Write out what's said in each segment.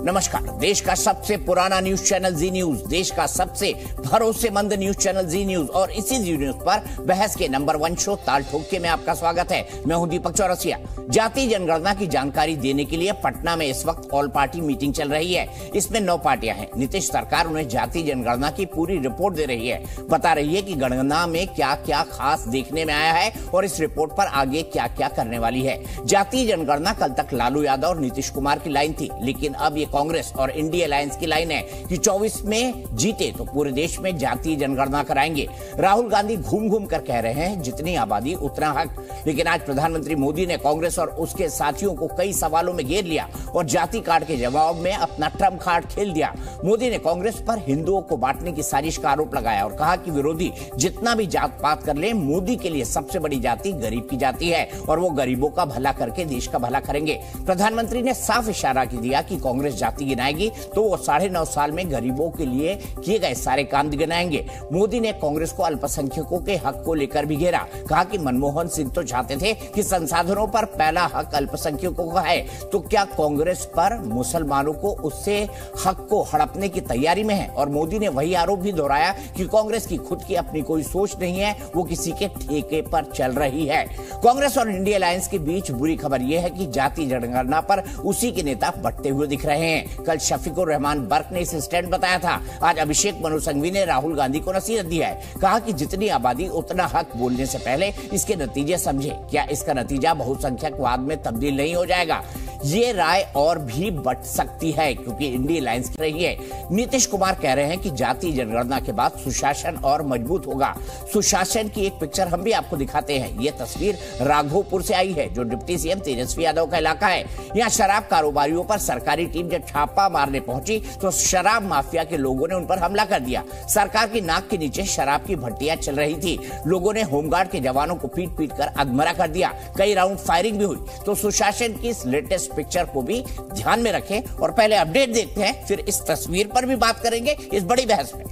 नमस्कार। देश का सबसे पुराना न्यूज चैनल जी न्यूज, देश का सबसे भरोसेमंद न्यूज चैनल जी न्यूज और इसी जी न्यूज पर बहस के नंबर 1 शो ताल ठोक के में आपका स्वागत है। मैं हूं दीपक चौरसिया। जाति जनगणना की जानकारी देने के लिए पटना में इस वक्त ऑल पार्टी मीटिंग चल रही है। इसमें 9 पार्टियां हैं। नीतीश सरकार उन्हें जाति जनगणना की पूरी रिपोर्ट दे रही है, बता रही है कि गणना में क्या क्या खास देखने में आया है और इस रिपोर्ट पर आगे क्या क्या करने वाली है। जाति जनगणना कल तक लालू यादव और नीतीश कुमार की लाइन थी, लेकिन अब ये कांग्रेस और इंडिया अलायंस की लाइन है कि 24 में जीते तो पूरे देश में जातीय जनगणना कराएंगे। राहुल गांधी घूम घूम कर कह रहे हैं जितनी आबादी उतना हक, लेकिन आज प्रधानमंत्री मोदी ने कांग्रेस और उसके साथियों को कई सवालों में घेर लिया और जाति कार्ड के जवाब में अपना ट्रम्प कार्ड खेल दिया। मोदी ने कांग्रेस पर हिंदुओं को बांटने की साजिश का आरोप लगाया और कहा कि विरोधी जितना भी जात पात कर ले, मोदी के लिए सबसे बड़ी जाति गरीब की जाति है और वो गरीबों का भला करके देश का भला करेंगे। प्रधानमंत्री ने साफ इशारा दिया कि कांग्रेस जाति गिनाएगी तो वो 9.5 साल में गरीबों के लिए किए गए सारे काम गिनाएंगे। मोदी ने कांग्रेस को अल्पसंख्यकों के हक को लेकर भी घेरा, कहा कि मनमोहन सिंह तो चाहते थे कि संसाधनों पर पहला हक अल्पसंख्यकों का है, तो क्या कांग्रेस पर मुसलमानों को उससे हक को हड़पने की तैयारी में है। और मोदी ने वही आरोप भी दोहराया कि कांग्रेस की खुद की अपनी कोई सोच नहीं है, वो किसी के ठेके पर चल रही है। कांग्रेस और इंडिया अलायंस के बीच बुरी खबर यह है कि जाति जनगणना पर उसी के नेता बटते हुए दिख रहे हैं। कल शफीकुर रहमान बर्क ने इसे स्टैंड बताया था। आज अभिषेक मनु संघवी ने राहुल गांधी को नसीहत दी है, कहा कि जितनी आबादी उतना हक बोलने से पहले इसके नतीजे समझे। क्या इसका नतीजा बहुसंख्यकवाद में तब्दील नहीं हो जाएगा? ये राय और भी बढ़ सकती है क्योंकि इंडिया अलायंस कर रही है। नीतीश कुमार कह रहे हैं कि जाति जनगणना के बाद सुशासन और मजबूत होगा। सुशासन की एक पिक्चर हम भी आपको दिखाते हैं। ये तस्वीर राघोपुर से आई है, जो डिप्टी सीएम तेजस्वी यादव का इलाका है। यहाँ शराब कारोबारियों पर सरकारी टीम जब छापा मारने पहुंची तो शराब माफिया के लोगों ने उन पर हमला कर दिया। सरकार की नाक के नीचे शराब की भट्टियां चल रही थी। लोगों ने होमगार्ड के जवानों को पीट पीट कर अधमरा कर दिया। कई राउंड फायरिंग भी हुई। तो सुशासन की इस लेटेस्ट पिक्चर को भी ध्यान में रखें और पहले अपडेट देखते हैं, फिर इस तस्वीर पर भी बात करेंगे इस बड़ी बहस में।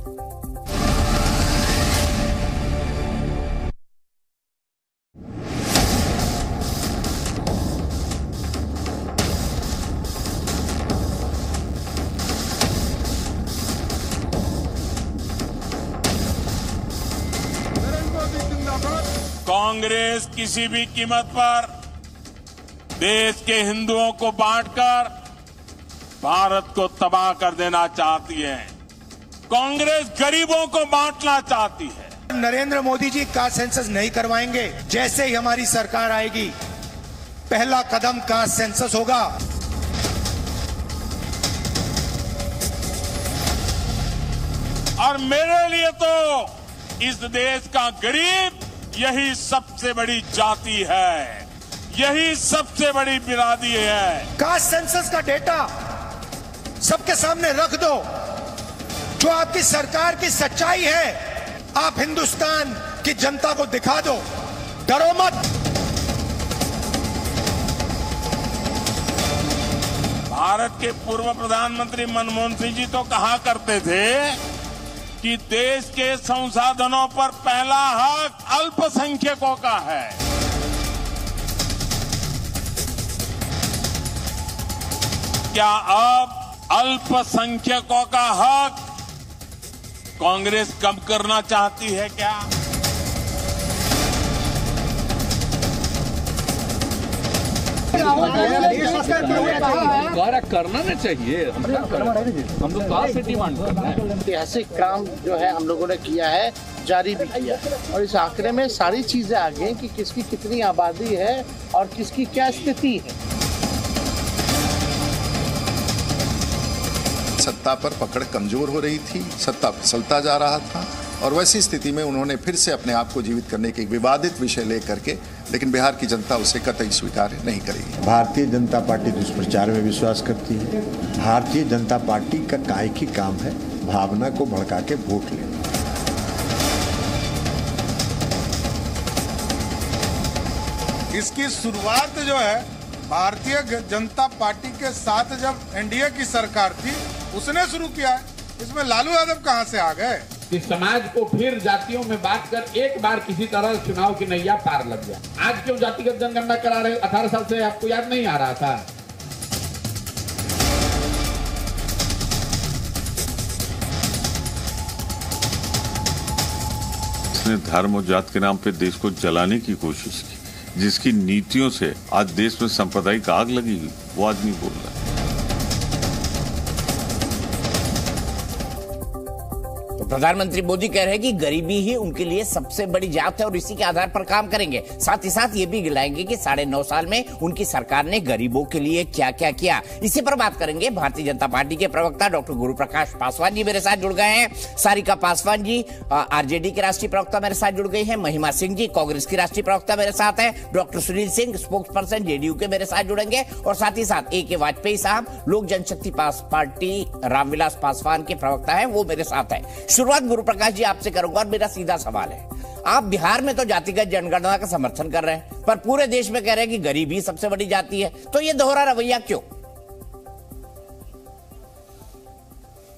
कांग्रेस किसी भी कीमत पर देश के हिंदुओं को बांटकर भारत को तबाह कर देना चाहती है। कांग्रेस गरीबों को बांटना चाहती है। नरेंद्र मोदी जी कास्ट सेंसस नहीं करवाएंगे। जैसे ही हमारी सरकार आएगी, पहला कदम कास्ट सेंसस होगा। और मेरे लिए तो इस देश का गरीब यही सबसे बड़ी जाति है, यही सबसे बड़ी बिरादरी है। कास्ट सेंसस का डेटा सबके सामने रख दो। जो आपकी सरकार की सच्चाई है, आप हिंदुस्तान की जनता को दिखा दो। डरो मत। भारत के पूर्व प्रधानमंत्री मनमोहन सिंह जी तो कहा करते थे कि देश के संसाधनों पर पहला हक अल्पसंख्यकों का है। क्या अब अल्पसंख्यकों का हक कांग्रेस कम करना चाहती है क्या? करना नहीं चाहिए। हम लोग कास्ट से डिमांड करते हैं। ऐतिहासिक काम जो है हम लोगों ने किया है, जारी भी किया है और इस आंकड़े में सारी चीजें आ गई कि किसकी कितनी आबादी है और किसकी क्या स्थिति है। सत्ता पर पकड़ कमजोर हो रही थी, सत्ता फिसलता जा रहा था और वैसी स्थिति में उन्होंने फिर से अपने आप को जीवित करने के एक विवादित विषय लेकर के, लेकिन बिहार की जनता उसे कतई स्वीकार नहीं करेगी। भारतीय जनता पार्टी दुष्प्रचार में विश्वास करती है। भारतीय जनता पार्टी का कायकी काम है भावना को भड़का के वोट लेना। इसकी शुरुआत जो है भारतीय जनता पार्टी के साथ जब एनडीए की सरकार थी उसने शुरू किया है। इसमें लालू यादव कहां से आ गए? कि समाज को फिर जातियों में बांट कर एक बार किसी तरह चुनाव की नैया पार लग गया। आज क्यों जातिगत जनगणना करा रहे? 18 साल से आपको याद नहीं आ रहा था? जिसने धर्म और जात के नाम पे देश को जलाने की कोशिश की, जिसकी नीतियों से आज देश में सांप्रदायिक आग लगी हुई, वो आदमी बोल रहा है। प्रधानमंत्री मोदी कह रहे हैं कि गरीबी ही उनके लिए सबसे बड़ी जात है और इसी के आधार पर काम करेंगे। साथ ही साथ ये भी गिलाएंगे कि 9.5 साल में उनकी सरकार ने गरीबों के लिए क्या क्या किया। इसी पर बात करेंगे। भारतीय जनता पार्टी के प्रवक्ता डॉक्टर गुरु प्रकाश पासवान जी मेरे साथ जुड़ गए हैं। सारिका पासवान जी आरजेडी के राष्ट्रीय प्रवक्ता मेरे साथ जुड़ गई है। महिमा सिंह जी कांग्रेस की राष्ट्रीय प्रवक्ता मेरे साथ है। Doctor Sunil Singh spokes person JDU के मेरे साथ जुड़ेंगे और साथ ही साथ ए.के. वाजपेयी साहब लोक जनशक्ति पार्टी रामविलास पासवान के प्रवक्ता है, वो मेरे साथ है। शुरुआत गुरु प्रकाश जी आपसे करूंगा और मेरा सीधा सवाल है, आप बिहार में तो जातिगत जनगणना का समर्थन कर रहे हैं पर पूरे देश में कह रहे हैं कि गरीबी सबसे बड़ी जाति है, तो ये दोहरा रवैया क्यों?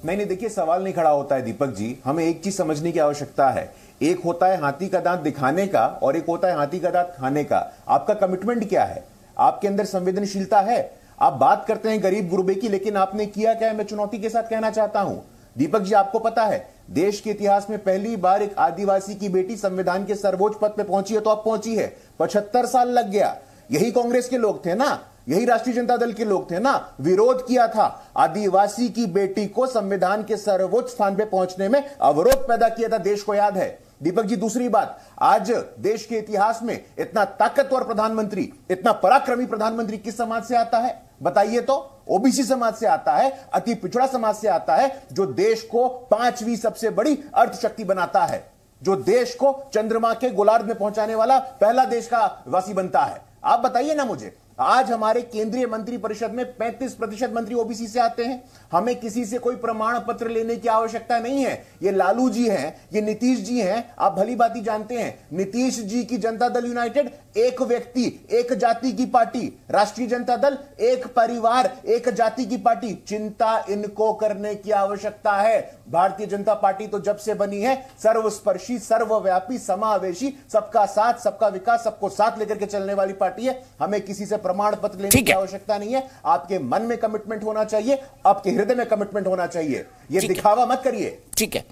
नहीं, देखिए सवाल नहीं खड़ा होता है दीपक जी। हमें एक चीज समझने की आवश्यकता है, एक होता है हाथी का दांत दिखाने का और एक होता है हाथी का दांत खाने का। आपका कमिटमेंट क्या है? आपके अंदर संवेदनशीलता है? आप बात करते हैं गरीब गुरबे की, लेकिन आपने किया क्या है मैं चुनौती के साथ कहना चाहता हूं। दीपक जी आपको पता है देश के इतिहास में पहली बार एक आदिवासी की बेटी संविधान के सर्वोच्च पद पे पहुंची है, तो अब पहुंची है। 75 साल लग गया। यही कांग्रेस के लोग थे ना, यही राष्ट्रीय जनता दल के लोग थे ना, विरोध किया था आदिवासी की बेटी को संविधान के सर्वोच्च स्थान पे पहुंचने में अवरोध पैदा किया था, देश को याद है। दीपक जी दूसरी बात, आज देश के इतिहास में इतना ताकतवर प्रधानमंत्री, इतना पराक्रमी प्रधानमंत्री किस समाज से आता है बताइए? तो ओबीसी समाज से आता है, अति पिछड़ा समाज से आता है, जो देश को 5वीं सबसे बड़ी अर्थशक्ति बनाता है, जो देश को चंद्रमा के गोलार्ध में पहुंचाने वाला पहला देश का वासी बनता है। आप बताइए ना मुझे, आज हमारे केंद्रीय मंत्री परिषद में 35% मंत्री ओबीसी से आते हैं। हमें किसी से कोई प्रमाण पत्र लेने की आवश्यकता नहीं है। ये लालू जी हैं, ये नीतीश जी हैं, आप भली भांति जानते हैं। नीतीश जी की जनता दल यूनाइटेड एक व्यक्ति एक जाति की पार्टी, राष्ट्रीय जनता दल एक परिवार एक जाति की पार्टी। चिंता इनको करने की आवश्यकता है। भारतीय जनता पार्टी तो जब से बनी है सर्वस्पर्शी, सर्वव्यापी, समावेशी, सबका साथ, सबका विकास, सबको साथ लेकर के चलने वाली पार्टी है। हमें किसी से प्रमाण पत्र लेने की आवश्यकता नहीं है। आपके मन में कमिटमेंट होना चाहिए, आपके हृदय में कमिटमेंट होना चाहिए। ये दिखावा मत करिए। ठीक है,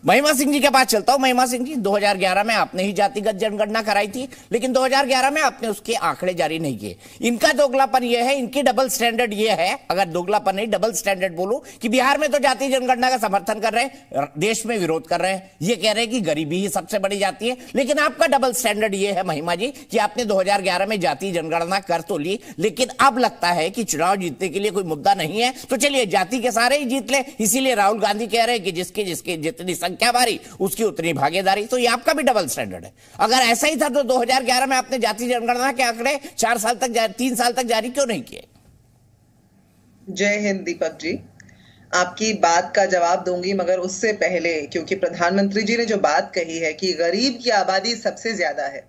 महिमा सिंह जी के पास चलता हूं। महिमा सिंह जी 2011 में आपने ही जातिगत जनगणना कराई थी, लेकिन 2011 में आपने उसके आंकड़े जारी नहीं किए। इनका दोगलापन यह है, इनकी डबल स्टैंडर्ड यह है, अगर दोगलापन नहीं डबल स्टैंडर्ड बोलो, कि बिहार में तो जाति जनगणना का समर्थन कर रहे हैं, देश में विरोध कर रहे हैं, ये कह रहे हैं कि गरीबी ही सबसे बड़ी जाति है। लेकिन आपका डबल स्टैंडर्ड यह है महिमा जी कि आपने 2011 में जाति जनगणना कर तो ली, लेकिन अब लगता है कि चुनाव जीतने के लिए कोई मुद्दा नहीं है, तो चलिए जाति के सारे ही जीत ले। इसीलिए राहुल गांधी कह रहे हैं कि जिसके जितनी संख्या भारी उसकी उतनी भागीदारी। तो ये आपका भी डबल स्टैंडर्ड है। अगर ऐसा ही था तो 2011 में आपने जाति जनगणना के आंकड़े 3 साल तक जारी क्यों नहीं किए? जय हिंद दीपक जी, आपकी बात का जवाब दूंगी, मगर उससे पहले क्योंकि प्रधानमंत्री जी ने जो बात कही है कि गरीब की आबादी सबसे ज्यादा है,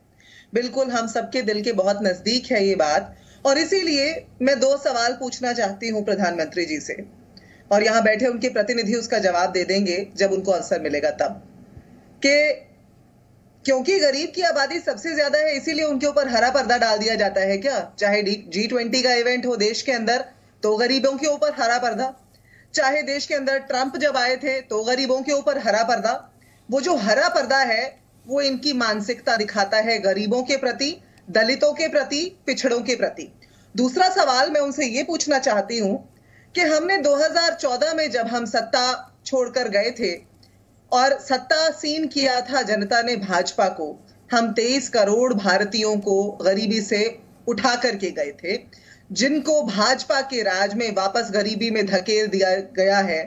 बिल्कुल हम सबके दिल के बहुत नजदीक है ये बात। और इसीलिए मैं 2 सवाल पूछना चाहती हूं प्रधानमंत्री जी से, और यहां बैठे उनके प्रतिनिधि उसका जवाब दे देंगे जब उनको अवसर मिलेगा तब, कि क्योंकि गरीब की आबादी सबसे ज्यादा है इसीलिए उनके ऊपर हरा पर्दा डाल दिया जाता है क्या? चाहे G20 का इवेंट हो देश के अंदर तो गरीबों के ऊपर हरा पर्दा, चाहे देश के अंदर ट्रंप जब आए थे तो गरीबों के ऊपर हरा पर्दा। वो जो हरा पर्दा है वो इनकी मानसिकता दिखाता है गरीबों के प्रति, दलितों के प्रति, पिछड़ों के प्रति। दूसरा सवाल मैं उनसे ये पूछना चाहती हूं कि हमने 2014 में जब हम सत्ता छोड़कर गए थे और सत्ता सीन किया था जनता ने भाजपा को, हम 23 करोड़ भारतीयों को गरीबी से उठा करके गए थे, जिनको भाजपा के राज में वापस गरीबी में धकेल दिया गया है।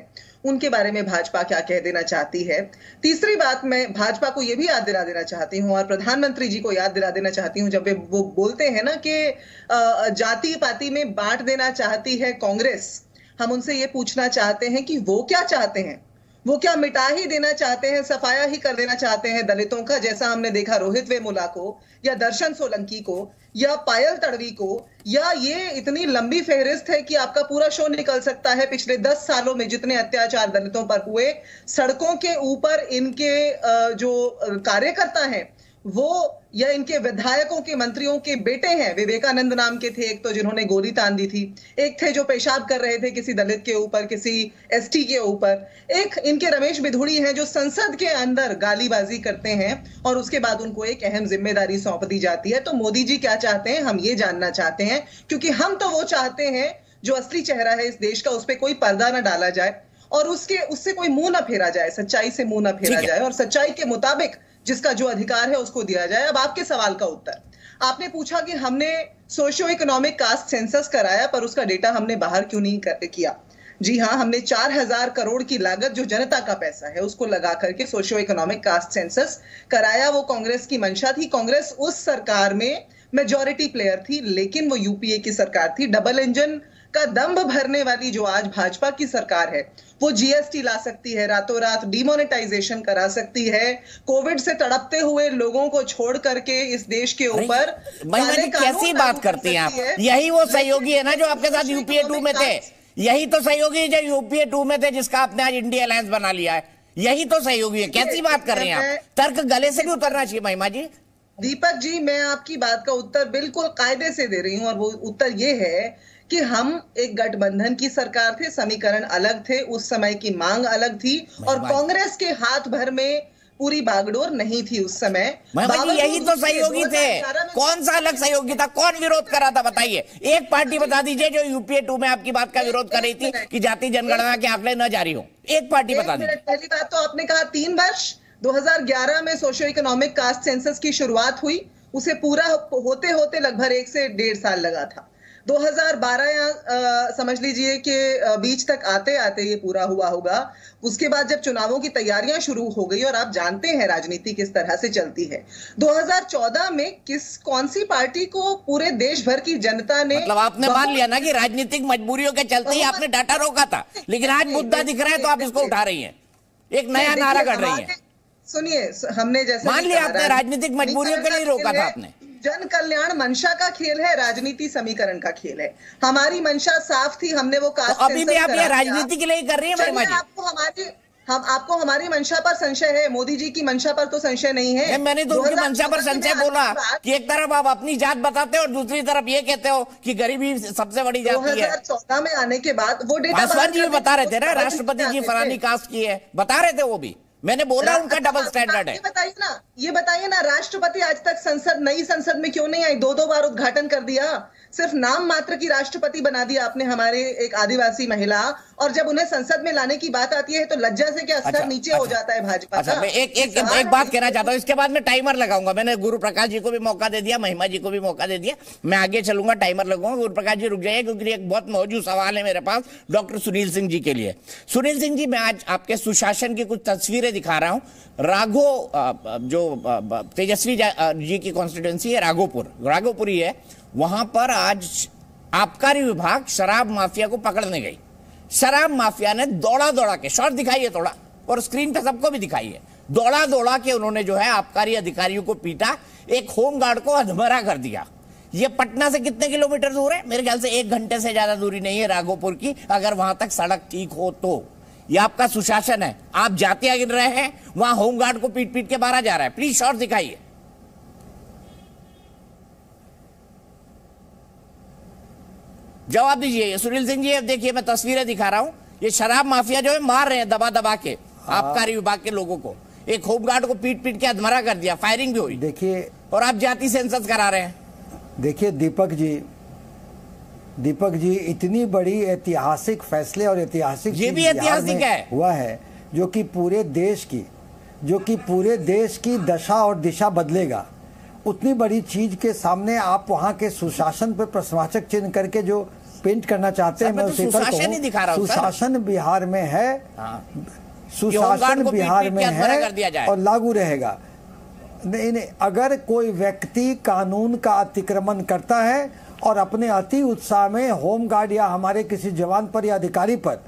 उनके बारे में भाजपा क्या कह देना चाहती है? तीसरी बात, मैं भाजपा को यह भी याद दिला देना चाहती हूं और प्रधानमंत्री जी को याद दिला देना चाहती हूं, जब वो बोलते हैं ना कि जाति पाति में बांट देना चाहती है कांग्रेस, हम उनसे ये पूछना चाहते हैं कि वो क्या चाहते हैं? वो क्या मिटा ही देना चाहते हैं, सफाया ही कर देना चाहते हैं दलितों का, जैसा हमने देखा रोहित वेमुला को या दर्शन सोलंकी को या पायल तड़वी को? या ये इतनी लंबी फहरिस्त है कि आपका पूरा शो निकल सकता है पिछले 10 सालों में जितने अत्याचार दलितों पर हुए, सड़कों के ऊपर इनके जो कार्यकर्ता हैं वो या इनके विधायकों के मंत्रियों के बेटे हैं। विवेकानंद नाम के थे एक, तो जिन्होंने गोली तान दी थी, एक थे जो पेशाब कर रहे थे किसी दलित के ऊपर, किसी एसटी के ऊपर, एक इनके रमेश बिधूड़ी हैं जो संसद के अंदर गालीबाजी करते हैं और उसके बाद उनको एक अहम जिम्मेदारी सौंप दी जाती है। तो मोदी जी क्या चाहते हैं, हम ये जानना चाहते हैं, क्योंकि हम तो वो चाहते हैं जो असली चेहरा है इस देश का, उस पर कोई पर्दा ना डाला जाए और उससे कोई मुंह ना फेरा जाए, सच्चाई से मुंह ना फेरा जाए और सच्चाई के मुताबिक जिसका जो अधिकार है उसको दिया जाए। अब आपके सवाल का उत्तर, आपने पूछा कि हमने सोशियो इकोनॉमिक कास्ट सेंसस कराया पर उसका डेटा हमने बाहर क्यों नहीं किया। जी हाँ, हमने 4000 करोड़ की लागत जो जनता का पैसा है उसको लगा करके सोशियो इकोनॉमिक कास्ट सेंसस कराया। वो कांग्रेस की मंशा थी, कांग्रेस उस सरकार में मेजॉरिटी प्लेयर थी, लेकिन वो यूपीए की सरकार थी। डबल इंजन का दंभ भरने वाली जो आज भाजपा की सरकार है वो जीएसटी ला सकती है, रातों रात डिमोनेटाइजेशन करा सकती है, कोविड से तड़पते हुए लोगों को छोड़ करके इस देश के ऊपर कैसी बात करती हैं आप। यही वो सहयोगी है ना जो आपके साथ यूपीए 2 में थे, यही तो सहयोगी जो यूपीए 2 में थे जिसका आपने आज इंडिया अलायंस बना लिया है, यही तो सहयोगी है। कैसी बात कर रहे हैं आप, तर्क गले से भी उतरना चाहिए महिमा जी। दीपक जी, मैं आपकी बात का उत्तर बिल्कुल कायदे से दे रही हूं और वो उत्तर ये है कि हम एक गठबंधन की सरकार थे, समीकरण अलग थे, उस समय की मांग अलग थी और कांग्रेस के हाथ भर में पूरी बागडोर नहीं थी उस समय। यही तो सहयोगी थे, कौन सा अलग सहयोगी था, कौन विरोध कर रहा था बताइए। एक पार्टी बता दीजिए जो यूपीए 2 में आपकी बात का विरोध कर रही थी कि जाति जनगणना के आंकड़े न जारी हो, एक पार्टी बता दीजिए। पहली बात तो आपने कहा 3 वर्ष, 2011 में सोशियो इकोनॉमिक कास्ट सेंसस की शुरुआत हुई, उसे पूरा होते होते लगभग 1 से 1.5 साल लगा था। 2012 या समझ लीजिए कि बीच तक आते आते ये पूरा हुआ होगा। उसके बाद जब चुनावों की तैयारियां शुरू हो गई और आप जानते हैं राजनीति किस तरह से चलती है, 2014 में कौन सी पार्टी को पूरे देश भर की जनता ने, मतलब आपने मान लिया ना कि राजनीतिक मजबूरियों के चलते ही आपने डाटा रोका था, लेकिन आज मुद्दा दिख रहा है तो आप इसको उठा रही हैं, एक नया नारा कर रही हैं। सुनिए, हमने जैसे मान लिया आपने राजनीतिक मजबूरियों के लिए रोका था आपने। जन कल्याण मंशा का खेल है, राजनीति समीकरण का खेल है। हमारी मंशा साफ थी, हमने वो कास्ट तो अभी भी आप ये राजनीति के लिए कर रही है। आपको हमारी मंशा पर संशय है, मोदी जी की मंशा पर तो संशय नहीं है। मैंने तो उनकी मंशा पर संशय बोला कि एक तरफ आप अपनी जात बताते हो और दूसरी तरफ ये कहते हो कि गरीबी सबसे बड़ी जाति है। 2014 में आने के बाद वो डेटा पासवान जी बता रहे थे ना, राष्ट्रपति जी फलानी कास्ट की है, बता रहे थे वो भी। मैंने बोला उनका डबल स्टैंडर्ड है। ये बताइए ना, राष्ट्रपति आज तक नई संसद में क्यों नहीं आई? 2 बार उद्घाटन कर दिया, सिर्फ नाम मात्र की राष्ट्रपति बना दिया आपने हमारे एक आदिवासी महिला, और जब उन्हें संसद में लाने की बात आती है तो लज्जा से क्या स्तर नीचे हो जाता है भाजपा का। मैं एक बात कहना चाहता हूँ, इसके बाद मैं टाइमर लगाऊंगा। मैंने गुरु प्रकाश जी को भी मौका दे दिया, महिमा जी को भी मौका दे दिया, मैं आगे चलूंगा, टाइमर लगाऊंगा। गुरु प्रकाश जी रुक जाइए क्योंकि एक बहुत मौजूद सवाल है मेरे पास डॉक्टर सुनील सिंह जी के लिए। सुनील सिंह जी, मैं आज आपके सुशासन की कुछ तस्वीरें दिखा रहा हूँ। जो तेजस्वी जी की कॉन्स्टिट्यूएंसी है राघोपुरी है, वहां पर आज आबकारी विभाग शराब माफिया को पकड़ने गई। शराब माफिया ने दौड़ा के, शॉट दिखाइए थोड़ा और स्क्रीन पे सबको भी दिखाइए, दौड़ा के उन्होंने जो है आबकारी अधिकारियों को पीटा, एक होमगार्ड को अधमरा कर दिया। ये पटना से कितने किलोमीटर दूर है? मेरे ख्याल से 1 घंटे से ज्यादा दूरी नहीं है राघोपुर की, अगर वहां तक सड़क ठीक हो तो। ये आपका सुशासन है, आप जातियां गिन रहे हैं, वहां होमगार्ड को पीट के मारा जा रहा है। प्लीज शॉट दिखाइए। जवाब दीजिए सुनील सिंह जी। अब देखिए मैं तस्वीरें दिखा रहा हूं, ये शराब माफिया जो है मार रहे हैं दबा के आबकारी विभाग के लोगों को। एक होमगार्ड को पीट के अधमरा कर दिया, फायरिंग भी हुई। देखिए, और आप जाति सेंसस करा रहे हैं। देखिए दीपक जी, इतनी बड़ी ऐतिहासिक फैसले और ऐतिहासिक ये भी ऐतिहासिक है हुआ है जो कि पूरे देश की दशा और दिशा बदलेगा। उतनी बड़ी चीज के सामने आप वहां के सुशासन पर प्रश्नवाचक चिन्ह करके जो पेंट करना चाहते हैं, मैं उसे सुशासन बिहार में है, सुशासन बिहार में है और लागू रहेगा। नहीं, अगर कोई व्यक्ति कानून का अतिक्रमण करता है और अपने अति उत्साह में होमगार्ड या हमारे किसी जवान पर या अधिकारी पर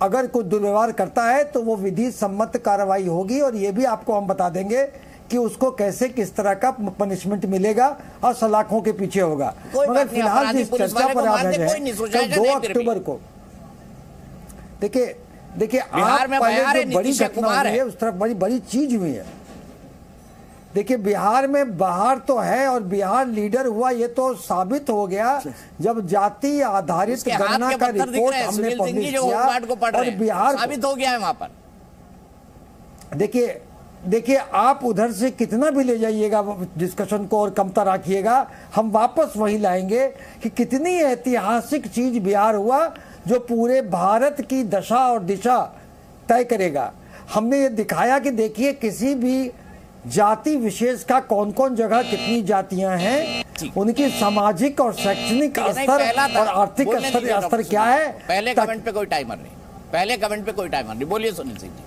अगर कोई दुर्व्यवहार करता है तो वो विधि सम्मत कार्रवाई होगी, और ये भी आपको हम बता देंगे कि उसको कैसे किस तरह का पनिशमेंट मिलेगा और सलाखों के पीछे होगा। मगर फिलहाल जिस चर्चा पर आप हैं, कल 2 अक्टूबर को देखिए आप पहले जो बड़ी घटना हुई है उस तरफ बड़ी चीज हुई है। देखिए बिहार में बाहर तो है और बिहार लीडर हुआ, ये तो साबित हो गया जब जाति आधारित गणना का रिपोर्ट हमने पब्लिश किया और बिहार साबित हो गया है वहां पर। देखिए आप उधर से कितना भी ले जाइएगा डिस्कशन को और कमतर रखिएगा, हम वापस वही लाएंगे कि कितनी ऐतिहासिक चीज बिहार हुआ जो पूरे भारत की दशा और दिशा तय करेगा। हमने ये दिखाया कि देखिए किसी भी जाति विशेष का कौन कौन जगह कितनी जातियां हैं, उनकी सामाजिक और शैक्षणिक स्तर और आर्थिक स्तर क्या है। पहले कमेंट पे कोई टाइमर नहीं, पहले कमेंट पे कोई टाइमर नहीं। बोलिए सुनील सिंह जी।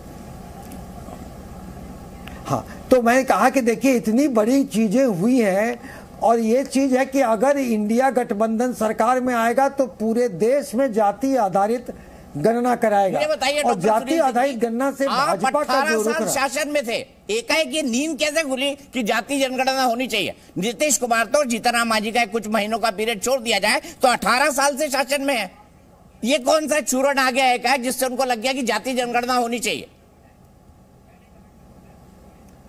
हाँ, तो मैंने कहा कि देखिए इतनी बड़ी चीजें हुई हैं और ये चीज है कि अगर इंडिया गठबंधन सरकार में आएगा तो पूरे देश में जाति आधारित गणना कराएगा। और जाति आधारित गणना से भाजपा का जो 18 साल शासन में थे, एकाएक ये नींद कैसे खुली कि जाति जनगणना होनी चाहिए? नीतीश कुमार तो जीतनराम मांझी का कुछ महीनों का पीरियड छोड़ दिया जाए तो 18 साल से शासन में है। ये कौन सा चूरन आ गया है जिससे उनको लग गया कि जाति जनगणना होनी चाहिए?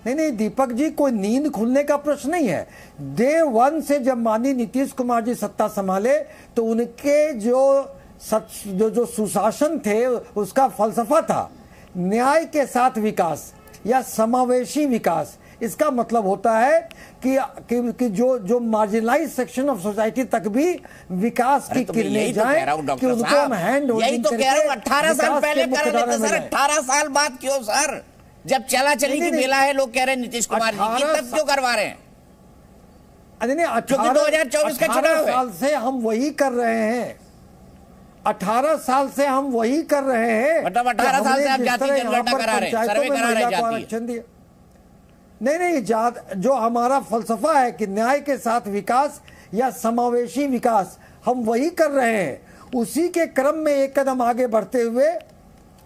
नहीं दीपक जी, कोई नींद खुलने का प्रश्न नहीं है। डे 1 से जब माननीय नीतीश कुमार जी सत्ता संभाले तो उनके जो सुशासन थे उसका फलसफा था न्याय के साथ विकास या समावेशी विकास। इसका मतलब होता है कि जो मार्जिनलाइज सेक्शन ऑफ सोसाइटी तक भी विकास की किरणें जाएं, कि उनको हम हैंड होल्डिंग करके 18 साल पहले कर रहे थे सर, 18 साल बाद क्यों सर? जब चला चली की बेला है, लोग कह रहे हैं नीतीश कुमार जी की, तब क्यों करवा रहे हैं? अरे नहीं, 2024 का चुनाव साल से हम वही कर रहे हैं। 18 साल से हम वही कर रहे हैं। मतलब 18 साल से आप जाति जनगणना करा रहे हैं, सर्वे करा रहे हैं, आरक्षण दिया। नहीं, जो हमारा फलसफा है कि न्याय के साथ विकास या समावेशी विकास, हम वही कर रहे हैं। उसी के क्रम में एक कदम आगे बढ़ते हुए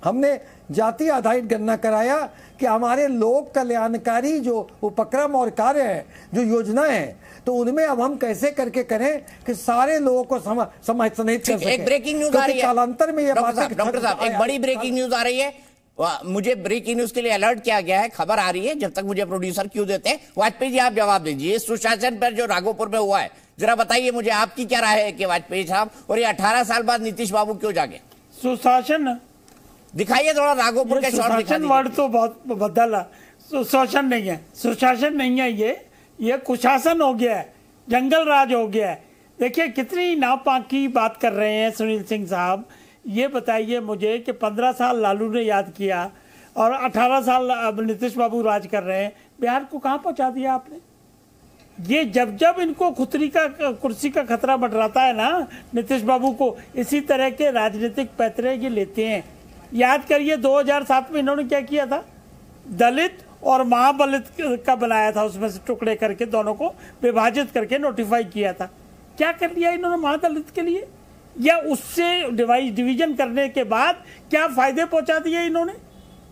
हमने जाति आधारित गणना कराया कि हमारे लोक कल्याणकारी जो उपक्रम और कार्य है, जो योजनाएं हैं, तो उनमें अब हम कैसे करके करें कि सारे लोगों को समाहित कर सकें। एक ब्रेकिंग न्यूज आ रही है कालांतर में, डॉक्टर साहब एक बड़ी ब्रेकिंग न्यूज आ रही है। मुझे ब्रेकिंग न्यूज के लिए अलर्ट किया गया है, खबर आ रही है, जब तक मुझे प्रोड्यूसर क्यों देते हैं। वाजपेयी जी आप जवाब दीजिए, सुशासन पर जो राघोपुर में हुआ है, जरा बताइए मुझे आपकी क्या राय है कि वाजपेयी साहब, और ये 18 साल बाद नीतीश बाबू क्यों जागे? सुशासन दिखाइए थोड़ा, राघोपुर के शॉट सुशासन वर्ड तो बहुत बदला। सुशासन नहीं है, सुशासन नहीं है, ये कुशासन हो गया है, जंगल राज हो गया है। देखिए कितनी नापाकी बात कर रहे हैं सुनील सिंह साहब। ये बताइए मुझे कि 15 साल लालू ने याद किया और 18 साल अब नीतीश बाबू राज कर रहे हैं। बिहार को कहाँ पहुंचा दिया आपने? ये जब इनको खुतरी का कुर्सी का खतरा मंडराता है ना नीतीश बाबू को, इसी तरह के राजनीतिक पैतरे ये लेते हैं। याद करिए 2007 में इन्होंने क्या किया था, दलित और महादलित का बनाया था, उसमें से टुकड़े करके दोनों को विभाजित करके नोटिफाई किया था। क्या कर दिया इन्होंने महादलित के लिए, या उससे डिवीजन करने के बाद क्या फायदे पहुंचा दिए इन्होंने?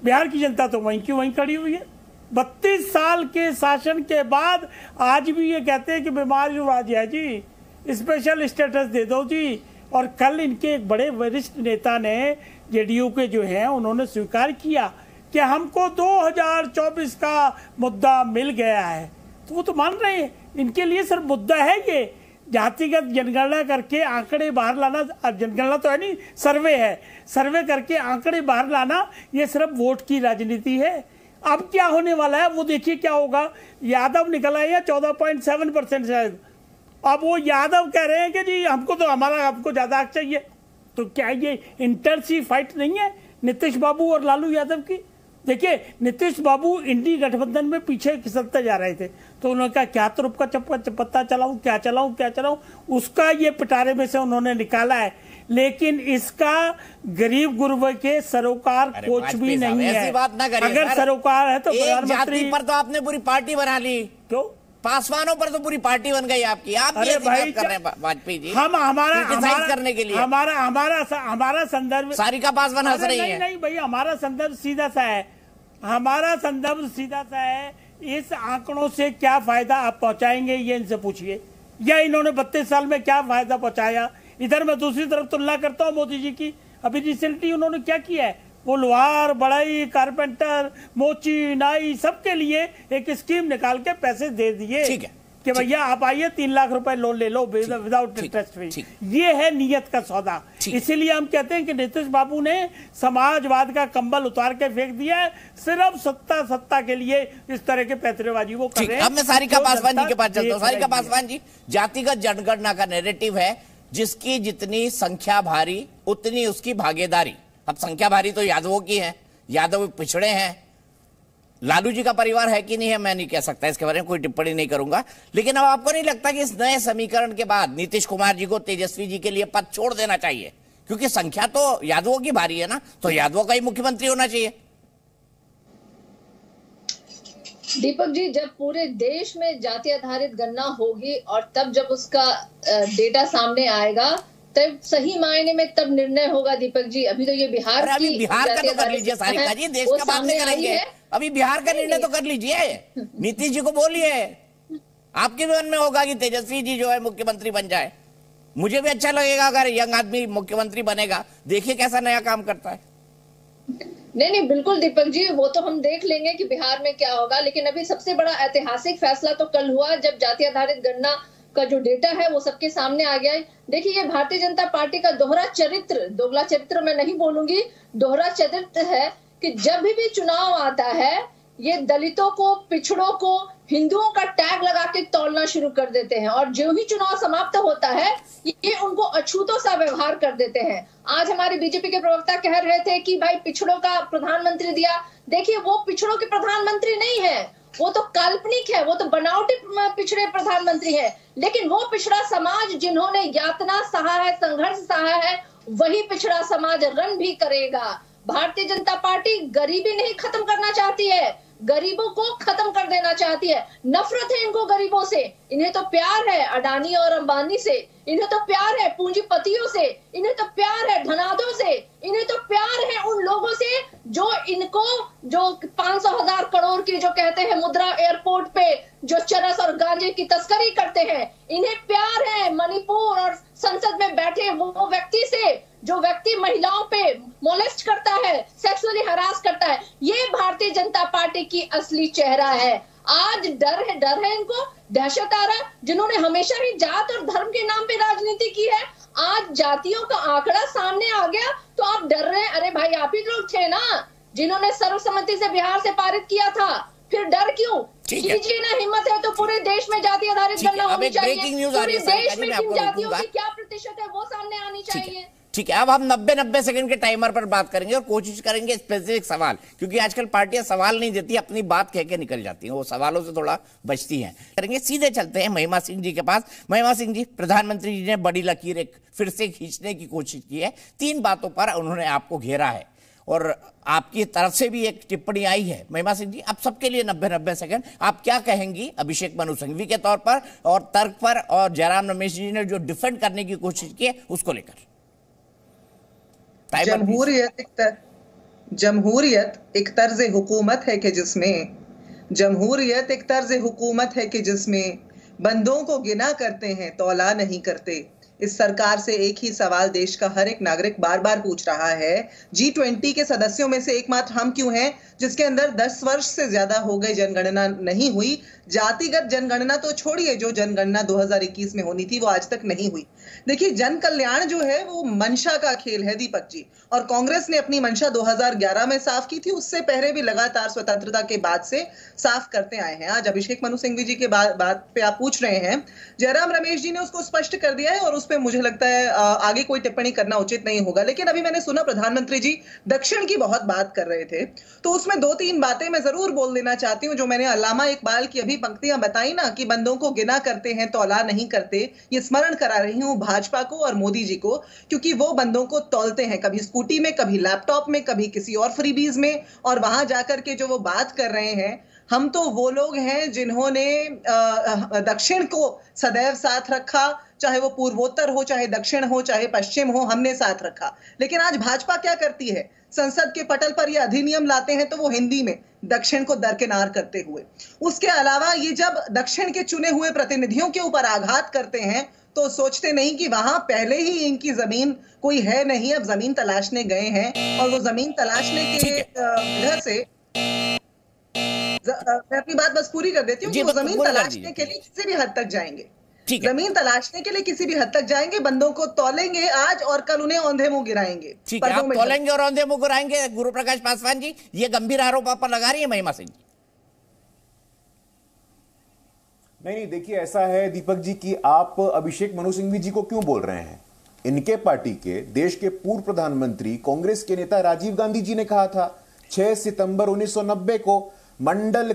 बिहार की जनता तो वहीं की वहीं खड़ी हुई है। 32 साल के शासन के बाद आज भी ये कहते हैं कि बीमार जो राज है जी, स्पेशल स्टेटस दे दो जी। और कल इनके एक बड़े वरिष्ठ नेता ने, जेडीयू के जो हैं, उन्होंने स्वीकार किया कि हमको 2024 का मुद्दा मिल गया है। तो वो तो मान रहे हैं, इनके लिए सिर्फ मुद्दा है ये जातिगत जनगणना करके आंकड़े बाहर लाना। जनगणना तो है नहीं, सर्वे है, सर्वे करके आंकड़े बाहर लाना, ये सिर्फ वोट की राजनीति है। अब क्या होने वाला है वो देखिए क्या होगा। यादव निकला है 14.7% शायद। अब वो यादव कह रहे हैं कि जी हमको तो हमको ज्यादा हक चाहिए। तो क्या ये इंटरसी फाइट नहीं है नीतीश बाबू और लालू यादव की? देखिए नीतीश बाबू इंडी गठबंधन में पीछे खिसकते जा रहे थे, तो उन्होंने कहा क्या तुरुप का पत्ता चलाऊं, क्या चलाऊं, उसका ये पिटारे में से उन्होंने निकाला है। लेकिन इसका गरीब गुरबे के सरोकार कुछ भी नहीं है। अगर सरोकार है तो प्रधानमंत्री पर तो आपने पूरी पार्टी बना ली, क्यों? पासवानों पर तो पूरी पार्टी बन गई आपकी। आप अरे भाई कर रहे हैं वाजपेयी जी, हम हमारा करने के लिए हमारा संदर्भ सारिका पासवान हंस रही है। नहीं भाई, हमारा संदर्भ सीधा सा है, हमारा संदर्भ सीधा सा है। इस आंकड़ों से क्या फायदा आप पहुंचाएंगे ये इनसे पूछिए, या इन्होंने 32 साल में क्या फायदा पहुंचाया। इधर मैं दूसरी तरफ तुलना करता हूं मोदी जी की। अभी रिसेंटली उन्होंने क्या किया है, वो लोहार, बढ़ई, कारपेंटर, मोची, नाई सबके लिए एक स्कीम निकाल के पैसे दे दिए। ठीक है कि भैया आप आइए 3 लाख रुपए लोन ले लो विदाउट इंटरेस्ट फ्री। ये है नीयत का सौदा। इसीलिए हम कहते हैं कि नीतीश बाबू ने समाजवाद का कंबल उतार के फेंक दिया है, सिर्फ सत्ता के लिए इस तरह के पैतरेबाजी वो कर रहे हैं। अब मैं सारिका पासवान जी के पास चलता हूँ। सारिका पासवान जी, जातिगत जनगणना का नैरेटिव है जिसकी जितनी संख्या भारी उतनी उसकी भागीदारी। अब संख्या भारी तो यादवों की है, यादव पिछड़े हैं। लालू जी का परिवार है कि नहीं है मैं नहीं कह सकता, इसके बारे में कोई टिप्पणी नहीं करूंगा। लेकिन अब आपको नहीं लगता कि इस नए समीकरण के बाद नीतीश कुमार जी को तेजस्वी जी के लिए पद छोड़ देना चाहिए? क्योंकि संख्या तो यादवों की भारी है ना, तो यादवों का ही मुख्यमंत्री होना चाहिए। दीपक जी, जब पूरे देश में जाति आधारित गणना होगी और तब जब उसका डेटा सामने आएगा तब सही मायने में तब निर्णय होगा। दीपक जी, अभी तो ये बिहार का तो कर लीजिए सारिका जी, देश का बात नहीं करेंगे। अभी बिहार का निर्णय तो कर लीजिए, नीतीश जी को बोलिए, आपके भी मन में होगा कि तेजस्वी जी जो है मुख्यमंत्री बन जाए। मुझे भी अच्छा लगेगा अगर यंग आदमी मुख्यमंत्री बनेगा। देखिए कैसा नया काम करता है। नहीं बिल्कुल दीपक जी, वो तो हम देख लेंगे कि बिहार में क्या होगा। लेकिन अभी सबसे बड़ा ऐतिहासिक फैसला तो कल हुआ जब जाति आधारित गणना का जो डेटा है वो सबके सामने आ गया है। देखिए, ये भारतीय जनता पार्टी का दोहरा चरित्र, दोगला चरित्र मैं नहीं बोलूंगी, दोहरा चरित्र है कि जब भी चुनाव आता है ये दलितों को, पिछड़ों को, हिंदुओं का टैग लगा के तौलना शुरू कर देते हैं और जो ही चुनाव समाप्त होता है ये उनको अछूतों सा व्यवहार कर देते हैं। आज हमारे बीजेपी के प्रवक्ता कह रहे थे कि भाई पिछड़ों का प्रधानमंत्री दिया। देखिए, वो पिछड़ों के प्रधानमंत्री नहीं है, वो तो काल्पनिक है, वो तो बनावटी पिछड़े प्रधानमंत्री है। लेकिन वो पिछड़ा समाज जिन्होंने यातना सहा है, संघर्ष सहा है, वही पिछड़ा समाज रन भी करेगा। भारतीय जनता पार्टी गरीबी नहीं खत्म करना चाहती है, गरीबों को खत्म कर देना चाहती है। नफरत है इनको गरीबों से, इन्हें तो प्यार है अडानी और अंबानी से, इन्हें तो प्यार है पूंजीपतियों से, इन्हें तो प्यार है धनादों से, इन्हें तो प्यार है उन लोगों से जो इनको जो 500,000 करोड़ की जो कहते हैं मुद्रा एयरपोर्ट पे जो चरस और गांजे की तस्करी करते हैं। इन्हें प्यार है मणिपुर और संसद में बैठे वो व्यक्ति से जो व्यक्ति महिलाओं पे मोलेस्ट करता है, सेक्सुअली हरास करता है। ये भारतीय जनता पार्टी की असली चेहरा है। आज डर है इनको, दहशत आ रहा है। जिन्होंने हमेशा ही जात और धर्म के नाम पे राजनीति की है, आज जातियों का आंकड़ा सामने आ गया तो आप डर रहे हैं। अरे भाई, आप ही लोग थे ना जिन्होंने सर्वसम्मति से बिहार से पारित किया था, फिर डर क्यों? कीजिए ना, हिम्मत है तो पूरे देश में जाति आधारित गणना होनी चाहिए। पूरे देश में किन जातियों की क्या प्रतिशत है वो सामने आनी चाहिए। ठीक है, अब हम 90 सेकंड के टाइमर पर बात करेंगे और कोशिश करेंगे स्पेसिफिक सवाल, क्योंकि आजकल पार्टियां सवाल नहीं देती, अपनी बात कह के निकल जाती हैं, वो सवालों से थोड़ा बचती हैं। करेंगे, सीधे चलते हैं महिमा सिंह जी के पास। महिमा सिंह जी, प्रधानमंत्री जी ने बड़ी लकीर एक फिर से खींचने की कोशिश की है। 3 बातों पर उन्होंने आपको घेरा है और आपकी तरफ से भी एक टिप्पणी आई है। महिमा सिंह जी, आप सबके लिए 90 सेकंड, आप क्या कहेंगी अभिषेक मनु सिंघवी के तौर पर और तर्क पर, और जयराम रमेश जी ने जो डिफेंड करने की कोशिश की है उसको लेकर? जमहूरियत एक तर्ज हुकूमत है कि जिसमें जमहूरियत एक तर्ज हुकूमत है कि जिसमें बंदों को गिना करते हैं, तौला नहीं करते। इस सरकार से एक ही सवाल देश का हर एक नागरिक बार बार पूछ रहा है, G20 के सदस्यों में से एकमात्र हम क्यों हैं जिसके अंदर 10 वर्ष से ज्यादा हो गए जनगणना नहीं हुई। जातिगत जनगणना तो छोड़िए, जो जनगणना 2021 में होनी थी वो आज तक नहीं हुई। देखिए, जन कल्याण जो है वो मंशा का खेल है दीपक जी, और कांग्रेस ने अपनी मंशा 2011 में साफ की थी, उससे पहले भी लगातार स्वतंत्रता के बाद से साफ करते आए हैं। आज अभिषेक मनु सिंघवी जी के बात पे आप पूछ रहे हैं, जयराम रमेश जी ने उसको स्पष्ट कर दिया है और उस पर मुझे लगता है आगे कोई टिप्पणी करना उचित नहीं होगा। लेकिन अभी मैंने सुना प्रधानमंत्री जी दक्षिण की बहुत बात कर रहे थे, तो उसमें 2-3 बातें मैं जरूर बोल देना चाहती हूँ। जो मैंने अल्लामा इकबाल की अभी पंक्तियां बताई ना कि बंदों को गिना करते हैं, तौला नहीं करते, ये स्मरण करा रही हूँ भाजपा को और मोदी जी को, क्योंकि वो बंदों को तौलते हैं, कभी स्कूटी में, कभी लैपटॉप में, कभी किसी और फ्रीबीज में, और वहां जाकर के जो वो बात कर रहे हैं, हम तो वो लोग हैं जिन्होंने दक्षिण को सदैव साथ रखा, चाहे वो पूर्वोत्तर हो, चाहे दक्षिण हो, चाहे पश्चिम हो, हमने साथ रखा। लेकिन आज भाजपा क्या करती है, संसद के पटल पर ये अधिनियम लाते हैं तो वो हिंदी में दक्षिण को दरकिनार करते हुए। उसके अलावा ये जब दक्षिण के चुने हुए प्रतिनिधियों के ऊपर आघात करते हैं तो सोचते नहीं कि वहां पहले ही इनकी जमीन कोई है नहीं, अब जमीन तलाशने गए हैं और वो जमीन तलाशने के वजह से मैं अपनी बात बस पूरी कर देती हूँ कि वो जमीन तलाशने के लिए किसी भी हद तक जाएंगे, जमीन तलाशने के लिए किसी भी हद तक जाएंगे, बंदों को तौलेंगे आज और कल उन्हें औंधे मुंह गिराएंगे। ठीक है, आप तौलेंगे और औंधे मुंह गिराएंगे। गुरु प्रकाश पासवान जी, ये गंभीर आरोप आप पर लगा रही है महिमा सिंह जी? नहीं, देखिए ऐसा है दीपक जी कि आप अभिषेक मनु सिंघवी जी को क्यों बोल रहे हैं? इनके पार्टी के देश के पूर्व प्रधानमंत्री कांग्रेस के नेता राजीव गांधी जी ने कहा था 6 सितंबर 1990 को मंडल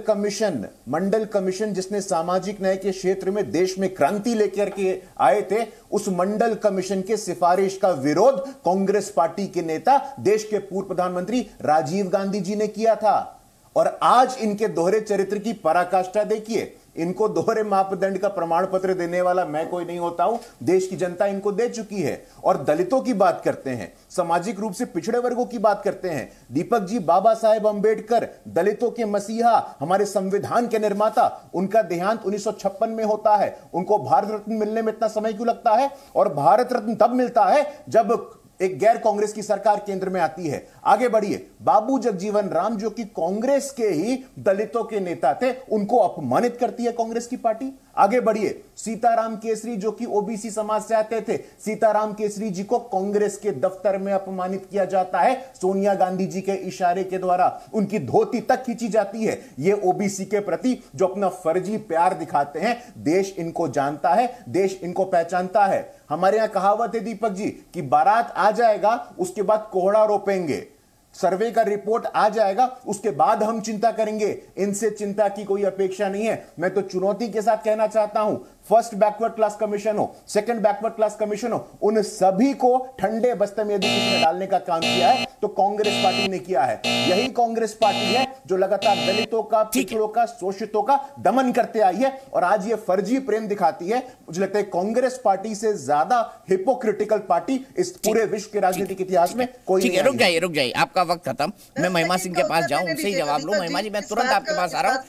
कमीशन जिसने सामाजिक न्याय के क्षेत्र में देश में क्रांति लेकर के आए थे, उस मंडल कमीशन के सिफारिश का विरोध कांग्रेस पार्टी के नेता देश के पूर्व प्रधानमंत्री राजीव गांधी जी ने किया था। और आज इनके दोहरे चरित्र की पराकाष्ठा देखिए। इनको दोहरे मापदंड का प्रमाण पत्र देने वाला मैं कोई नहीं होता हूं, देश की जनता इनको दे चुकी है। और दलितों की बात करते हैं, सामाजिक रूप से पिछड़े वर्गों की बात करते हैं। दीपक जी, बाबा साहेब अंबेडकर, दलितों के मसीहा, हमारे संविधान के निर्माता, उनका देहांत 1956 में होता है। उनको भारत रत्न मिलने में इतना समय क्यों लगता है? और भारत रत्न तब मिलता है जब एक गैर कांग्रेस की सरकार केंद्र में आती है। आगे बढ़िए, बाबू जगजीवन राम जो कि कांग्रेस के ही दलितों के नेता थे, उनको अपमानित करती है कांग्रेस की पार्टी। आगे बढ़िए, सीताराम केसरी जो कि ओबीसी समाज से आते थे, सीताराम केसरी जी को कांग्रेस के दफ्तर में अपमानित किया जाता है सोनिया गांधी जी के इशारे के द्वारा। उनकी धोती तक खींची जाती है। ये ओबीसी के प्रति जो अपना फर्जी प्यार दिखाते हैं, देश इनको जानता है, देश इनको पहचानता है। हमारे यहां कहावत है दीपक जी कि बारात आ जाएगा, उसके बाद कोहड़ा रोपेंगे, सर्वे का रिपोर्ट आ जाएगा, उसके बाद हम चिंता करेंगे। इनसे चिंता की कोई अपेक्षा नहीं है। मैं तो चुनौती के साथ कहना चाहता हूं, फर्स्ट बैकवर्ड क्लास कमीशन हो, सेकंड बैकवर्ड क्लास कमीशन हो, उन सभी को ठंडे बस्ते में यदि किसी ने डालने का काम किया है तो कांग्रेस पार्टी ने किया है। यही कांग्रेस पार्टी है जो लगातार दलितों का, पिछड़ों का, शोषितों का दमन करते आई है और आज ये फर्जी प्रेम दिखाती है। मुझे लगता है कांग्रेस पार्टी से ज्यादा हिपोक्रिटिकल पार्टी इस पूरे विश्व के राजनीतिक इतिहास में कोई नहीं। रुक जाइए, आपका वक्त खत्म। मैं महिमा सिंह के पास जाऊं, उनसे ही जवाब लूं। महिमा जी, मैं तुरंत आपके पास आ रहा हूं।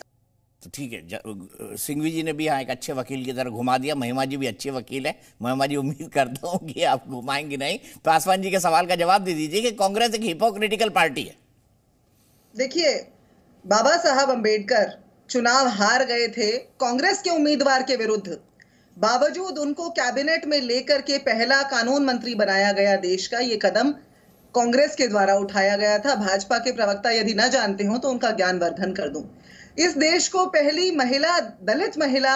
तो ठीक है, सिंघवी जी ने भी यहाँ एक अच्छे वकील की तरह घुमा दिया। महिमा जी भी अच्छे वकील है। महिमा जी, उम्मीद करता हूँ कि आप घुमाएंगी नहीं। पासवान जी के सवाल का जवाब दे दीजिए कि कांग्रेस एक हिपोक्रिटिकल पार्टी है। देखिए, बाबा साहब अंबेडकर चुनाव हार गए थे कांग्रेस के उम्मीदवार के विरुद्ध, बावजूद उनको कैबिनेट में लेकर के पहला कानून मंत्री बनाया गया। देश का ये कदम कांग्रेस के द्वारा उठाया गया था। भाजपा के प्रवक्ता यदि न जानते हो तो उनका ज्ञानवर्धन कर दूं। इस देश को पहली महिला, दलित महिला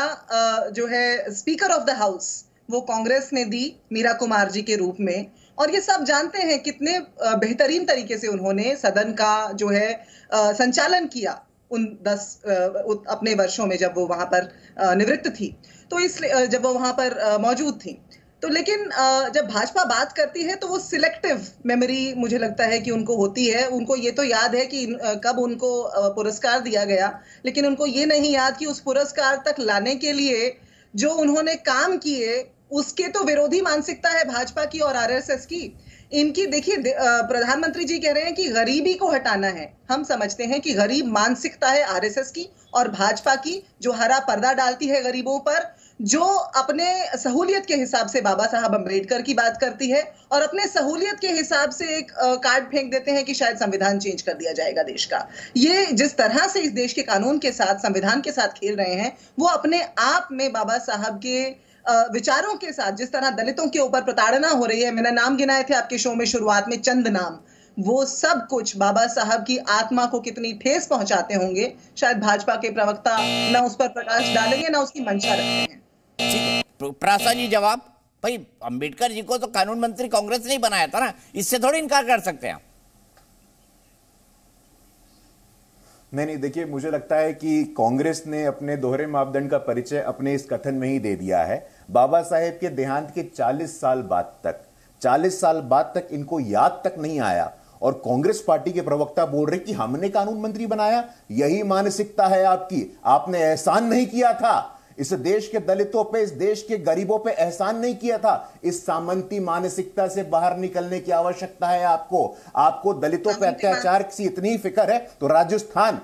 जो है स्पीकर ऑफ द हाउस, वो कांग्रेस ने दी मीरा कुमार जी के रूप में। और ये सब जानते हैं कितने बेहतरीन तरीके से उन्होंने सदन का जो है संचालन किया उन 10 अपने वर्षों में, जब वो वहां पर निवृत्त थी, तो इसलिए जब वो वहां पर मौजूद थी। तो लेकिन जब भाजपा बात करती है तो वो सिलेक्टिव मेमोरी मुझे लगता है कि उनको होती है। उनको ये तो याद है कि कब उनको पुरस्कार दिया गया, लेकिन उनको ये नहीं याद कि उस पुरस्कार तक लाने के लिए जो उन्होंने काम किए उसके तो विरोधी मानसिकता है भाजपा की और आरएसएस की। इनकी देखिए, प्रधानमंत्री जी कह रहे हैं कि गरीबी को हटाना है। हम समझते हैं कि गरीब मानसिकता है आरएसएस की और भाजपा की, जो हरा पर्दा डालती है गरीबों पर, जो अपने सहूलियत के हिसाब से बाबा साहब अंबेडकर की बात करती है और अपने सहूलियत के हिसाब से एक कार्ड फेंक देते हैं कि शायद संविधान चेंज कर दिया जाएगा देश का। ये जिस तरह से इस देश के कानून के साथ, संविधान के साथ खेल रहे हैं, वो अपने आप में बाबा साहब के विचारों के साथ, जिस तरह दलितों के ऊपर प्रताड़ना हो रही है, मैंने नाम गिनाए थे आपके शो में शुरुआत में, चंद नाम, वो सब कुछ बाबा साहब की आत्मा को कितनी ठेस पहुंचाते होंगे, शायद भाजपा के प्रवक्ता ना उस पर प्रकाश डालेंगे ना उसकी मंशा रखते हैं। ठीक है, प्रासा जी जवाब। भाई, अंबेडकर जी को तो कानून मंत्री कांग्रेस ने ही बनाया था ना, इससे थोड़ी इनकार कर सकते हैं। नहीं, देखिए, मुझे लगता है कि कांग्रेस ने अपने दोहरे मापदंड का परिचय अपने इस कथन में ही दे दिया है। बाबा साहेब के देहांत के 40 साल बाद तक इनको याद तक नहीं आया और कांग्रेस पार्टी के प्रवक्ता बोल रहे कि हमने कानून मंत्री बनाया। यही मानसिकता है आपकी। आपने एहसान नहीं किया था इस देश के दलितों पे, इस देश के गरीबों पे एहसान नहीं किया था। इस सामंती मानसिकता से बाहर निकलने की आवश्यकता है आपको। दलितों पे अत्याचार की इतनी फिक्र है तो राजस्थान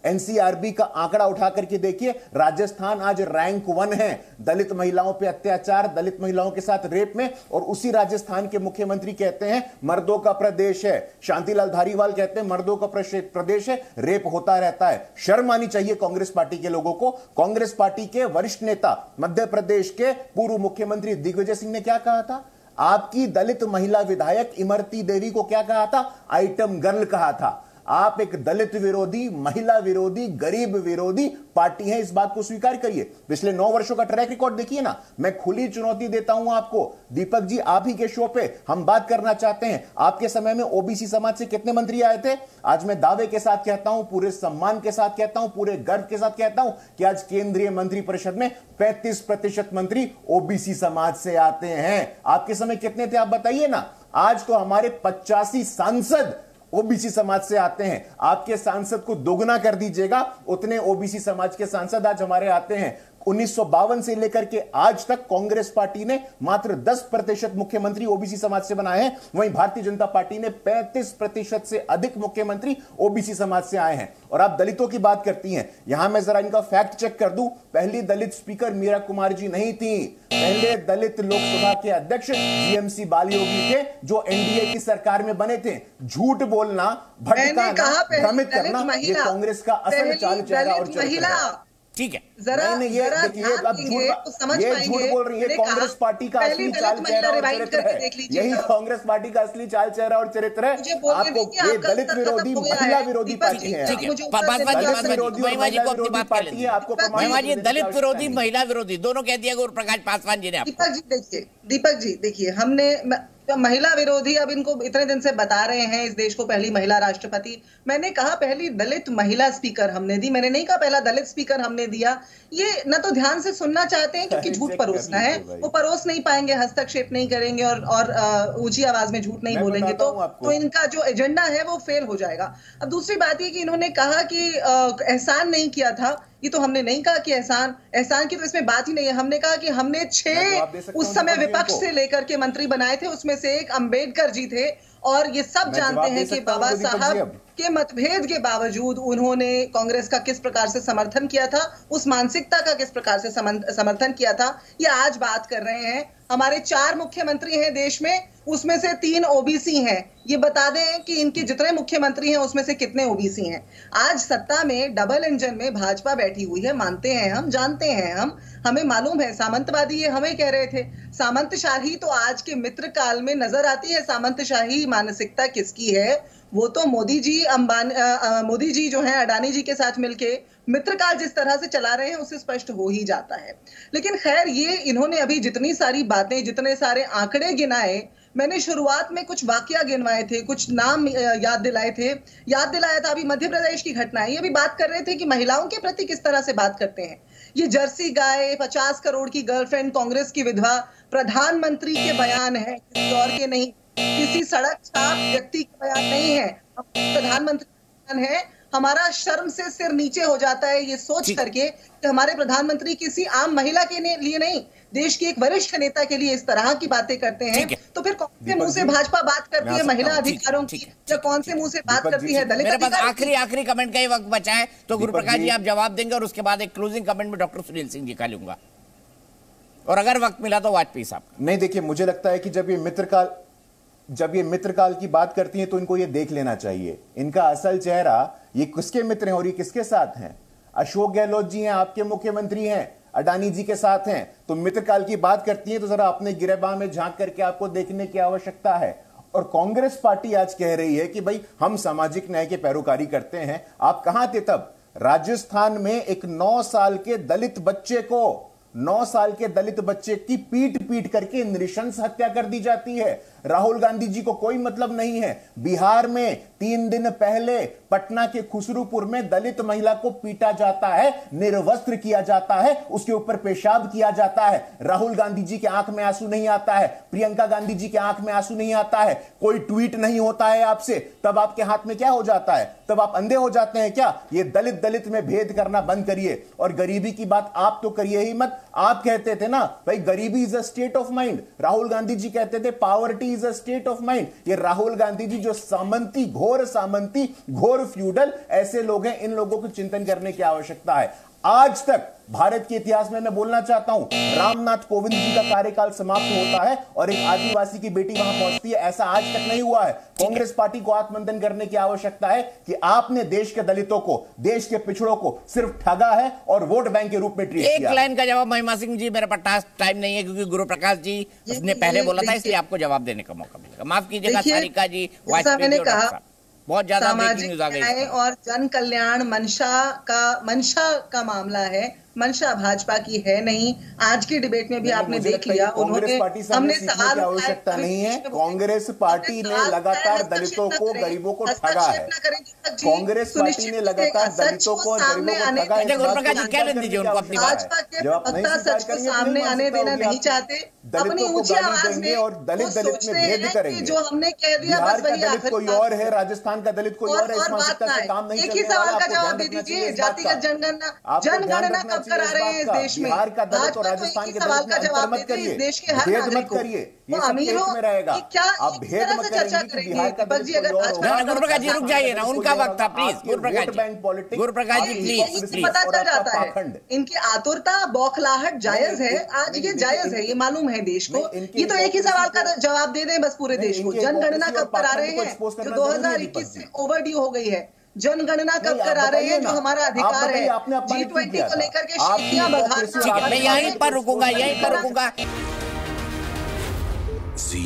एनसीआरबी का आंकड़ा उठा करके देखिए, राजस्थान आज रैंक 1 है दलित महिलाओं पे अत्याचार, दलित महिलाओं के साथ रेप में, और उसी राजस्थान के मुख्यमंत्री कहते हैं मर्दों का प्रदेश है। शांतिलाल धारीवाल कहते हैं मर्दों का प्रदेश है, रेप होता रहता है। शर्म आनी चाहिए कांग्रेस पार्टी के लोगों को। कांग्रेस पार्टी के वरिष्ठ नेता मध्य प्रदेश के पूर्व मुख्यमंत्री दिग्विजय सिंह ने क्या कहा था? आपकी दलित महिला विधायक इमरती देवी को क्या कहा था? आइटम गर्ल कहा था। आप एक दलित विरोधी, महिला विरोधी, गरीब विरोधी पार्टी है, इस बात को स्वीकार करिए। पिछले 9 वर्षों का ट्रैक रिकॉर्ड देखिए ना। मैं खुली चुनौती देता हूं आपको, दीपक जी, आप ही के शो पे हम बात करना चाहते हैं, आपके समय में ओबीसी समाज से कितने मंत्री आए थे? आज मैं दावे के साथ कहता हूं, पूरे सम्मान के साथ कहता हूं, पूरे गर्व के साथ कहता हूं कि आज केंद्रीय मंत्रिपरिषद में 35% मंत्री ओबीसी समाज से आते हैं। आपके समय कितने थे आप बताइए ना। आज तो हमारे 85 सांसद ओबीसी समाज से आते हैं। आपके सांसद को दोगुना कर दीजिएगा, उतने ओबीसी समाज के सांसद आज हमारे आते हैं। 1952 से लेकर के आज तक कांग्रेस पार्टी ने मात्र 10% मुख्यमंत्री ओबीसी समाज से बनाए हैं, वहीं भारतीय जनता पार्टी ने 35% से अधिक मुख्यमंत्री ओबीसी समाज से आए हैं। और आप दलितों की बात करती हैं, यहां मैं जरा इनका फैक्ट चेक कर दूं। पहली दलित स्पीकर मीरा कुमार जी नहीं थी, पहले दलित लोकसभा के अध्यक्ष जीएमसी बालयोगी थे, जो एनडीए की सरकार में बने थे। झूठ बोलना, भटकाना, भ्रमित करना, ये कांग्रेस का असल चाल चेहरा और चरित्र है। ठीक है, जरा ये देखिए, अब झूठ बोल रही है। कांग्रेस पार्टी का असली चाल चेहरा और चरित्र है, यही कांग्रेस पार्टी का असली चाल चेहरा और चरित्र है। आपको ये दलित विरोधी, महिला विरोधी पार्टी है, दलित विरोधी, महिला विरोधी दोनों कह दिया गुरुप्रकाश पासवान जी ने। दीपक जी देखिए, हमने महिला विरोधी अब इनको इतने दिन से बता रहे हैं, इस देश को पहली महिला राष्ट्रपति। मैंने कहा पहली दलित महिला स्पीकर हमने दी, मैंने नहीं कहा पहला दलित स्पीकर हमने दिया। ये न तो ध्यान से सुनना चाहते हैं क्योंकि झूठ परोसना है, वो परोस नहीं पाएंगे, हस्तक्षेप नहीं करेंगे और ऊंची आवाज में झूठ नहीं बोलेंगे, तो इनका जो एजेंडा है वो फेल हो जाएगा। अब दूसरी बात ये कि इन्होंने कहा कि एहसान नहीं किया था, ये तो हमने नहीं कहा कि एहसान की तो इसमें बात ही नहीं है। हमने कहा कि हमने 6 उस समय विपक्ष से लेकर के मंत्री बनाए थे, उसमें से एक अंबेडकर जी थे, और ये सब जानते हैं कि बाबा साहब के मतभेद के बावजूद उन्होंने कांग्रेस का किस प्रकार से समर्थन किया था, उस मानसिकता का किस प्रकार से समर्थन किया था, ये आज बात कर रहे हैं। हमारे 4 मुख्यमंत्री हैं देश में, उसमें से 3 ओबीसी हैं। ये बता दें कि इनके जितने मुख्यमंत्री हैं उसमें से कितने ओबीसी हैं। आज सत्ता में डबल इंजन में भाजपा बैठी हुई है, मानते हैं हम, जानते हैं हम, हमें मालूम है। सामंतवादी ये हमें कह रहे थे, सामंतशाही तो आज के मित्र काल में नजर आती है। सामंतशाही मानसिकता किसकी है? वो तो मोदी जी जो है अडानी जी के साथ मिलके मित्रकाल जिस तरह से चला रहे हैं उससे स्पष्ट हो ही जाता है। लेकिन खैर, ये इन्होंने अभी जितनी सारी बातें, जितने सारे आंकड़े गिनाए, मैंने शुरुआत में कुछ वाकया गिनवाए थे, कुछ नाम याद दिलाया था अभी मध्य प्रदेश की घटना है। ये भी बात कर रहे थे कि महिलाओं के प्रति किस तरह से बात करते हैं। ये जर्सी गाय, 50 करोड़ की गर्लफ्रेंड, कांग्रेस की विधवा, प्रधानमंत्री के बयान है, किसी और के नहीं, किसी सड़क छाप व्यक्ति के बयान नहीं है, प्रधानमंत्री का बयान है। हमारा शर्म से सिर नीचे हो जाता है ये सोच करके कि हमारे प्रधानमंत्री किसी आम महिला के लिए नहीं, देश के एक वरिष्ठ नेता के लिए इस तरह की बातें करते हैं। तो फिर कौन से मुंह से भाजपा बात करती है महिला अधिकारों की, या कौन से मुंह से बात करती है दलित? मेरे पास आखिरी कमेंट का ही वक्त बचा है, तो गुरुप्रकाश जी आप जवाब देंगे और उसके बाद एक क्लोजिंग कमेंट में डॉक्टर सुनील सिंह जी का लूंगा, और अगर वक्त मिला तो वाजपेयी साहब। नहीं, देखिए, मुझे लगता है कि जब ये मित्रकाल की बात करती हैं तो इनको ये देख लेना चाहिए, इनका असल चेहरा, ये किसके मित्र हैं और ये किसके साथ हैं। अशोक गहलोत जी हैं, आपके मुख्यमंत्री हैं, अडानी जी के साथ हैं, तो मित्रकाल की बात करती हैं तो जरा अपने गिरेबान में झांक करके आपको देखने की आवश्यकता है। और कांग्रेस पार्टी आज कह रही है कि भाई हम सामाजिक न्याय के पैरोकारी करते हैं। आप कहां थे तब? राजस्थान में एक 9 साल के दलित बच्चे की पीट करके नृशंस हत्या कर दी जाती है। राहुल गांधी जी को कोई मतलब नहीं है। बिहार में 3 दिन पहले पटना के खुसरूपुर में दलित महिला को पीटा जाता है, निर्वस्त्र किया जाता है, उसके ऊपर पेशाब किया जाता है। राहुल गांधी जी के आंख में आंसू नहीं आता है, प्रियंका गांधी जी के आंख में आंसू नहीं आता है, कोई ट्वीट नहीं होता है आपसे, तब आपके हाथ में क्या हो जाता है? तब आप अंधे हो जाते हैं क्या? ये दलित में भेद करना बंद करिए। और गरीबी की बात आप तो करिए ही मत। आप कहते थे ना भाई गरीबी is a state of mind, Rahul Gandhi ji कहते थे poverty is a state of mind. ये राहुल गांधी जी जो घोर नेओ फ्यूडल ऐसे लोग हैं, इन लोगों को चिंतन करने की आवश्यकता है। आज तक भारत के इतिहास में मैं बोलना चाहता हूं, रामनाथ कोविंद जी का कार्यकाल समाप्त होता है और एक आदिवासी की बेटी वहां पहुंचती है, ऐसा आज तक नहीं हुआ है। कांग्रेस पार्टी को आत्ममंथन करने की आवश्यकता है कि आपने देश के दलितों को, देश के पिछड़ों को सिर्फ ठगा है और वोट बैंक के रूप में ट्रीट किया। एक लाइन का जवाब महिमा सिंह जी, मेरे पास टाइम नहीं है क्योंकि गुरु प्रकाश जी ने पहले बोला था, इसलिए आपको जवाब देने का मौका मिलेगा। माफ कीजिएगा सारिका जी, बहुत ज्यादा सामाजिक न्याय और जन कल्याण मंशा का मामला है। मंशा भाजपा की है नहीं। आज की डिबेट में भी आपने देख लिया, कांग्रेस पार्टी से हमने सीखने की आवश्यकता नहीं है। कांग्रेस पार्टी ने लगातार दलितों को, गरीबों को ठगा है। कांग्रेस पार्टी ने लगातार दलितों को, गरीबों को ठगा है। भाजपा के प्रवक्ता सच को सामने आने देना नहीं चाहते, अपनी ऊंची आवाज में और दलित में भेद करेंगे। जो हमने कह दिया बस वही दलित कोई और है, राजस्थान का दलित कोई और है, इस मानसिकता से काम नहीं चलने वाला। एक ही सवाल का जवाब दे दीजिए, जातिगत जनगणना कब करा रहे हैं इस देश में? बिहार का दलित और राजस्थान के सवाल का जवाब मत करिए, देश के हर नागरिक को, वो अमीर हो क्या आप भेद मत चर्चा करेंगे? दीपक जी अगर गुरुप्रकाश जी रुक जाइए ना, उनका वक्त था, प्लीज गुरुप्रकाश जी प्लीज। पता चल जाता है इनकी आतुरता, बौखलाहट जायज है, आज ये जायज है, ये मालूम है देश को। ये तो एक ही सवाल का जवाब दे दें बस पूरे देश को, जनगणना कब करा रहे हैं जो 2021 से ओवरड्यू हो गई है? जनगणना कब करा रहे हैं जो हमारा अधिकार है? G20 को लेकर के शीशियां बघार। मैं यहीं पर रुकूंगा। जी